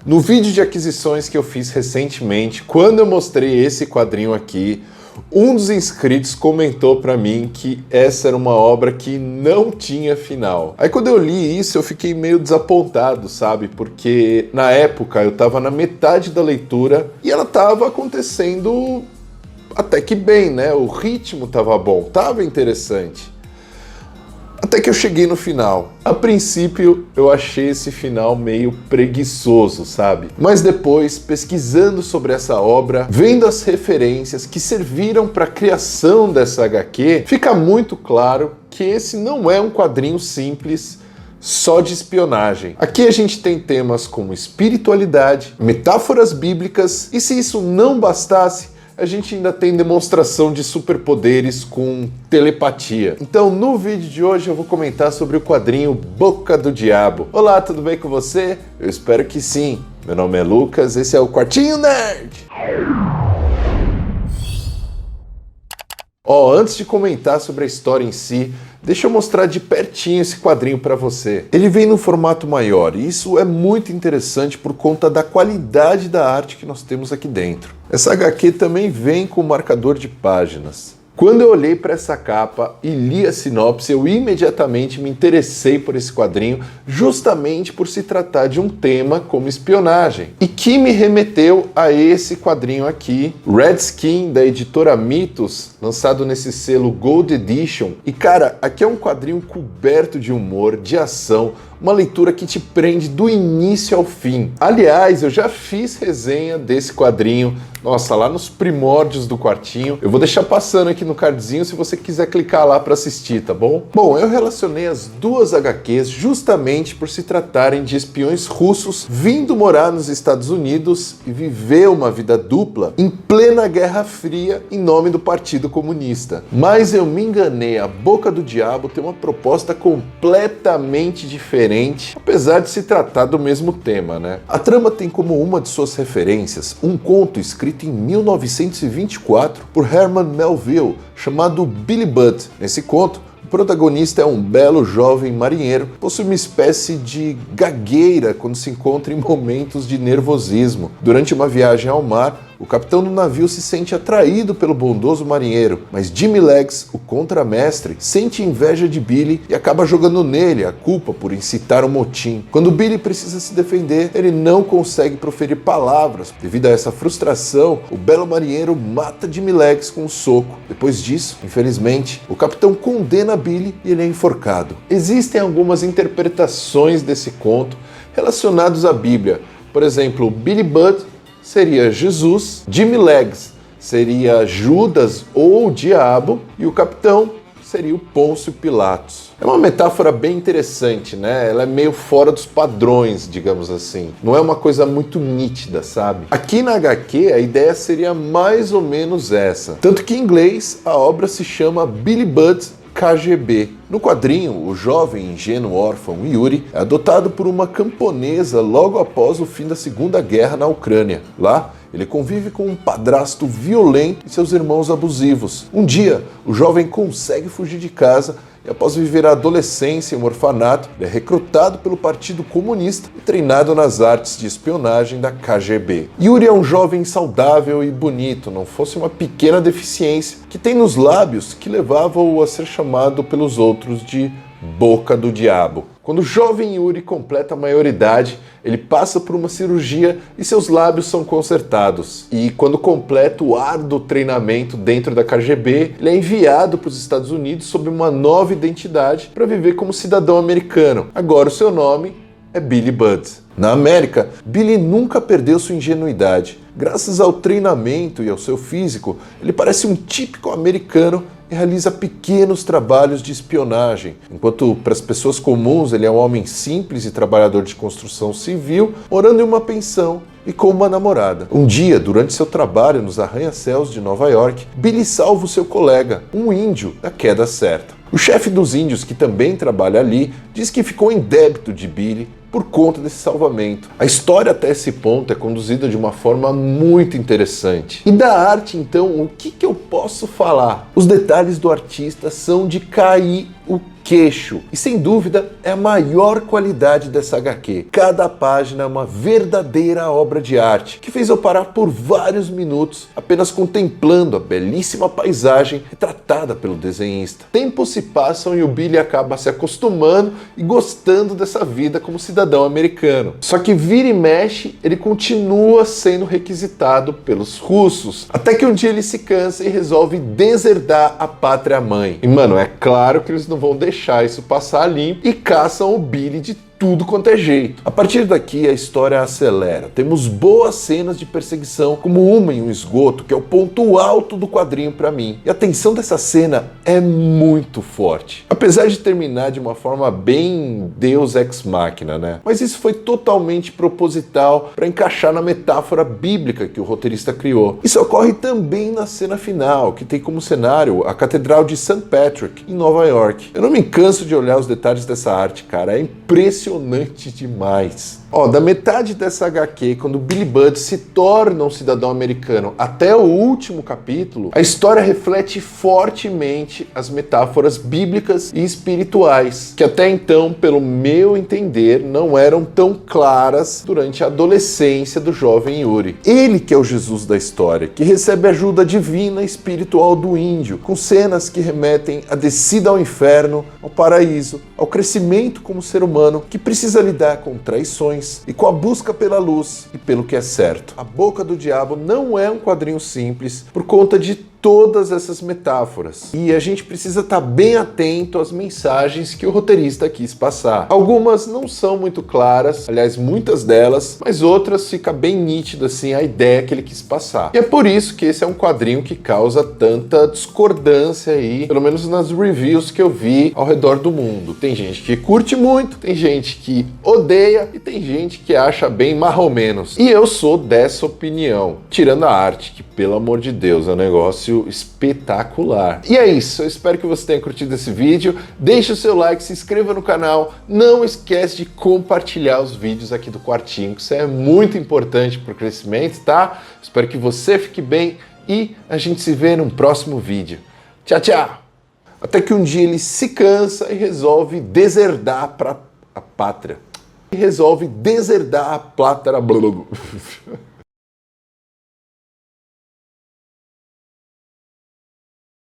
No vídeo de aquisições que eu fiz recentemente, quando eu mostrei esse quadrinho aqui, um dos inscritos comentou pra mim que essa era uma obra que não tinha final. Aí quando eu li isso, eu fiquei meio desapontado, sabe? Porque na época eu tava na metade da leitura e ela tava acontecendo até que bem, né? O ritmo tava bom, tava interessante. Até que eu cheguei no final. A princípio, eu achei esse final meio preguiçoso, sabe? Mas depois, pesquisando sobre essa obra, vendo as referências que serviram para a criação dessa HQ, fica muito claro que esse não é um quadrinho simples só de espionagem. Aqui a gente tem temas como espiritualidade, metáforas bíblicas, e se isso não bastasse, a gente ainda tem demonstração de superpoderes com telepatia. Então, no vídeo de hoje eu vou comentar sobre o quadrinho Boca do Diabo. Olá, tudo bem com você? Eu espero que sim. Meu nome é Lucas, esse é o Quartinho Nerd. Antes de comentar sobre a história em si, deixa eu mostrar de pertinho esse quadrinho para você. Ele vem no formato maior e isso é muito interessante por conta da qualidade da arte que nós temos aqui dentro. Essa HQ também vem com marcador de páginas. Quando eu olhei para essa capa e li a sinopse, eu imediatamente me interessei por esse quadrinho, justamente por se tratar de um tema como espionagem, e que me remeteu a esse quadrinho aqui, Red Skin, da editora Mitos, lançado nesse selo Gold Edition. E cara, aqui é um quadrinho coberto de humor, de ação, uma leitura que te prende do início ao fim. Aliás, eu já fiz resenha desse quadrinho, nossa, lá nos primórdios do Quartinho. Eu vou deixar passando aqui no cardzinho se você quiser clicar lá para assistir, tá bom? Bom, eu relacionei as duas HQs justamente por se tratarem de espiões russos vindo morar nos Estados Unidos e viver uma vida dupla em plena Guerra Fria em nome do Partido Comunista. Mas eu me enganei, a Boca do Diabo tem uma proposta completamente diferente, apesar de se tratar do mesmo tema, né? A trama tem como uma de suas referências um conto escrito em 1924 por Herman Melville, chamado Billy Budd. Nesse conto, o protagonista é um belo jovem marinheiro, possui uma espécie de gagueira quando se encontra em momentos de nervosismo. Durante uma viagem ao mar, o capitão do navio se sente atraído pelo bondoso marinheiro, mas Jimmy Legs, o contramestre, sente inveja de Billy e acaba jogando nele a culpa por incitar um motim. Quando Billy precisa se defender, ele não consegue proferir palavras. Devido a essa frustração, o belo marinheiro mata Jimmy Legs com um soco. Depois disso, infelizmente, o capitão condena Billy e ele é enforcado. Existem algumas interpretações desse conto relacionadas à Bíblia. Por exemplo, Billy Budd seria Jesus, Jimmy Legs seria Judas ou o Diabo e o capitão seria o Pôncio Pilatos. É uma metáfora bem interessante, né? Ela é meio fora dos padrões, digamos assim. Não é uma coisa muito nítida, sabe? Aqui na HQ a ideia seria mais ou menos essa. Tanto que em inglês a obra se chama Billy Budd KGB. No quadrinho, o jovem ingênuo órfão Yuri é adotado por uma camponesa logo após o fim da Segunda Guerra na Ucrânia. Lá, ele convive com um padrasto violento e seus irmãos abusivos. Um dia, o jovem consegue fugir de casa e após viver a adolescência em um orfanato, ele é recrutado pelo Partido Comunista e treinado nas artes de espionagem da KGB. Yuri é um jovem saudável e bonito, não fosse uma pequena deficiência que tem nos lábios que levava-o a ser chamado pelos outros de Boca do Diabo. Quando o jovem Yuri completa a maioridade, ele passa por uma cirurgia e seus lábios são consertados. E quando completa o árduo treinamento dentro da KGB, ele é enviado para os Estados Unidos sob uma nova identidade para viver como cidadão americano. Agora o seu nome é Billy Budd. Na América, Billy nunca perdeu sua ingenuidade. Graças ao treinamento e ao seu físico, ele parece um típico americano e realiza pequenos trabalhos de espionagem, enquanto para as pessoas comuns ele é um homem simples e trabalhador de construção civil, morando em uma pensão e com uma namorada. Um dia, durante seu trabalho nos arranha-céus de Nova York, Billy salva o seu colega, um índio, da queda certa. O chefe dos índios, que também trabalha ali, diz que ficou em débito de Billy por conta desse salvamento. A história até esse ponto é conduzida de uma forma muito interessante. E da arte, então, o que eu posso falar? Os detalhes do artista são de cair o queixo. E sem dúvida é a maior qualidade dessa HQ. Cada página é uma verdadeira obra de arte, que fez eu parar por vários minutos apenas contemplando a belíssima paisagem retratada pelo desenhista. Tempos se passam e o Billy acaba se acostumando e gostando dessa vida como cidadão americano. Só que vira e mexe, ele continua sendo requisitado pelos russos, até que um dia ele se cansa e resolve deserdar a pátria mãe. E mano, é claro que eles não vão deixar isso passar limpo e caçam o Billy de tudo quanto é jeito. A partir daqui a história acelera. Temos boas cenas de perseguição, como uma em um esgoto, que é o ponto alto do quadrinho para mim. E a tensão dessa cena é muito forte. Apesar de terminar de uma forma bem Deus Ex Machina, né? Mas isso foi totalmente proposital para encaixar na metáfora bíblica que o roteirista criou. Isso ocorre também na cena final, que tem como cenário a Catedral de St. Patrick, em Nova York. Eu não me canso de olhar os detalhes dessa arte, cara. É impressionante demais. Ó, da metade dessa HQ, quando Billy Budd se torna um cidadão americano até o último capítulo, a história reflete fortemente as metáforas bíblicas e espirituais, que até então, pelo meu entender, não eram tão claras durante a adolescência do jovem Yuri. Ele que é o Jesus da história, que recebe ajuda divina e espiritual do índio, com cenas que remetem à descida ao inferno, ao paraíso, ao crescimento como ser humano, que precisa lidar com traições e com a busca pela luz e pelo que é certo. A Boca do Diabo não é um quadrinho simples por conta de todas essas metáforas. E a gente precisa estar bem atento às mensagens que o roteirista quis passar. Algumas não são muito claras, aliás, muitas delas, mas outras fica bem nítida assim a ideia que ele quis passar. E é por isso que esse é um quadrinho que causa tanta discordância aí, pelo menos nas reviews que eu vi ao redor do mundo. Tem gente que curte muito, tem gente que odeia e tem gente que acha bem marromenos. E eu sou dessa opinião, tirando a arte, que pelo amor de Deus é um negócio espetacular. E é isso, eu espero que você tenha curtido esse vídeo. Deixe o seu like, se inscreva no canal, não esquece de compartilhar os vídeos aqui do Quartinho, que isso é muito importante para o crescimento, tá? Espero que você fique bem e a gente se vê num próximo vídeo. Tchau, tchau! Até que um dia ele se cansa e resolve deserdar para a pátria. E resolve deserdar a pátria.